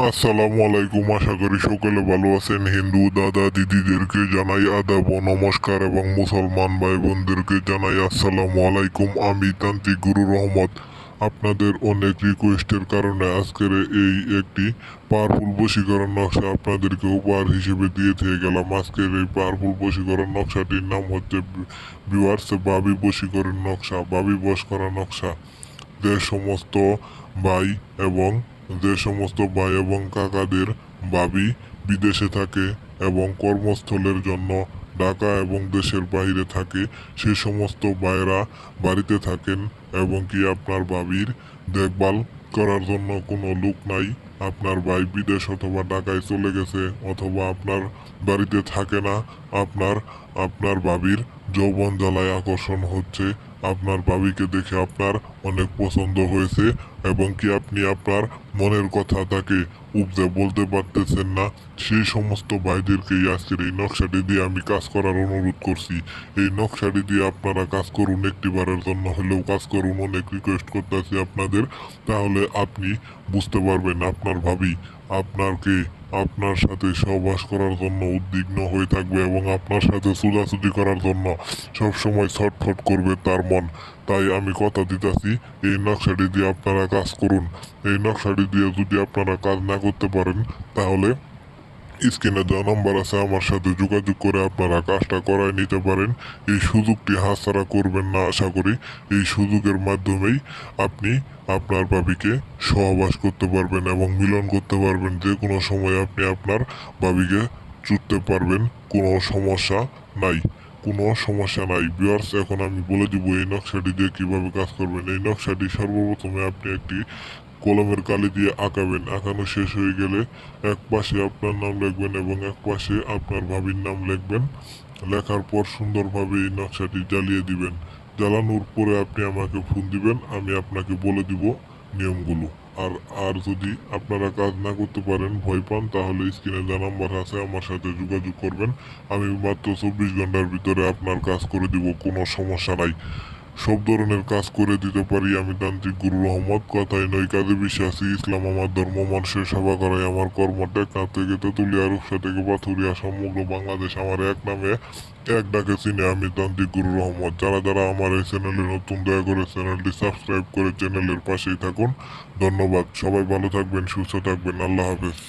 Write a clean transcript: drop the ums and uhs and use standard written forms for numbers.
আসসালামু আলাইকুম, আশা করি সকলে ভালো আছেন। হিন্দু দাদা দিদিদেরকে জানাই আদাব ও নমস্কার এবং মুসলমান ভাই বোনদেরকে জানাই আসসালামু আলাইকুম। আমি তান্ত্রিক গুরু রহমত আপনাদের অনেক রিকোয়েস্টের কারণে আজকের এই একটি পাওয়ারফুল বশীকরণ নকশা আপনাদেরকে উপহার হিসেবে দিয়ে থেকে গেলাম। আজকের এই পাওয়ারফুল বশীকরণ নকশাটির নাম হচ্ছে ভিউয়ার্স বাবি বশীকরণ নকশা, বাবি বশ করা নকশা। যে সমস্ত ভাই এবং কাকাদের ভাবি বিদেশে থাকে এবং কর্মস্থলের জন্য ঢাকা এবং দেশের বাইরে থাকে, সে সমস্ত ভাইরা বাড়িতে থাকেন এবং কি আপনার ভাবির দেখভাল করার জন্য কোনো লোক নাই, আপনার ভাই বিদেশ অথবা ঢাকায় চলে গেছে অথবা আপনার বাড়িতে থাকে না, আপনার আপনার ভাবির যৌবন জ্বালায় আকর্ষণ হচ্ছে, আপনার ভাবিকে দেখে আপনার অনেক পছন্দ হয়েছে এবং কি আপনি আপনার মনের কথা তাকে উপজে বলতে পারতেছেন না, সেই সমস্ত ভাইদেরকেই আজকের এই নকশাটি দিয়ে আমি কাজ করার অনুরোধ করছি। এই নকশাটি দিয়ে আপনারা কাজ করুন, একটিবারের জন্য হলেও কাজ করুন, অনেক রিকোয়েস্ট করতেছি আপনাদের। তাহলে আপনি বুঝতে পারবেন আপনার ভাবি আপনাকে আপনার সাথে সহবাস করার জন্য উদ্বিগ্ন হয়ে থাকবে এবং আপনার সাথে চুদাচুদি করার জন্য সবসময় ছটফট করবে তার মন। তাই আমি কথা দিতেছি, এই নকশাটি দিয়ে আপনারা কাজ করুন। এই নকশাটি দিয়ে যদি আপনারা কাজ না করতে পারেন, তাহলে স্ক্রিনে দেওয়া নাম্বার আছে, আমার সাথে যোগাযোগ করে আপনারা কাজটা করায় নিতে পারেন। এই সুযোগটি হাতছাড়া করবেন না আশা করি। এই সুযোগের মাধ্যমেই আপনি আপনার ভাবিকে সহবাস করতে পারবেন এবং মিলন করতে পারবেন। যে কোনো সময় আপনি আপনার ভাবিকে চুটতে পারবেন, কোনো সমস্যা নাই, কোনো সমস্যা নাই। ভিউয়ার্স, এখন আমি বলে দিব এই নকশাটি দিয়ে কীভাবে কাজ করবেন। এই নকশাটি সর্বপ্রথমে আপনি একটি কলমের কালি দিয়ে আঁকাবেন। আঁকানো শেষ হয়ে গেলে এক পাশে আপনার নাম লিখবেন এবং এক পাশে আপনার ভাবির নাম লিখবেন। লেখার পর সুন্দরভাবে এই নকশাটি জ্বালিয়ে দিবেন। জ্বালানোর পরে আপনি আমাকে ফোন দিবেন, আমি আপনাকে বলে দিব নিয়মগুলো। আর আর যদি আপনারা কাজ না করতে পারেন, ভয় পান, তাহলে স্ক্রিনে যা নাম্বার আছে আমার সাথে যোগাযোগ করবেন। আমি মাত্র 24 ঘন্টার ভিতরে আপনার কাজ করে দিব, কোনো সমস্যা নাই। সব ধরনের কাজ করে দিতে পারি আমি তান্ত্রিক গুরু রহমত। কথায় নয় কাজে বিশ্বাসী, ইসলাম আমার ধর্ম, মানুষের সেবা করাই আমার কর্ম। টেকনাফ থেকে তেঁতুলিয়া, রূপসা থেকে পাথুরিয়া, সমগ্র বাংলাদেশ আমার এক নামে এক ডাকে চিনে আমি তান্ত্রিক গুরু রহমত। যারা যারা আমার এই চ্যানেলে নতুন, দয়া করে চ্যানেলটি সাবস্ক্রাইব করে চ্যানেলের পাশেই থাকুন। ধন্যবাদ। সবাই ভালো থাকবেন, সুস্থ থাকবেন। আল্লাহ হাফেজ।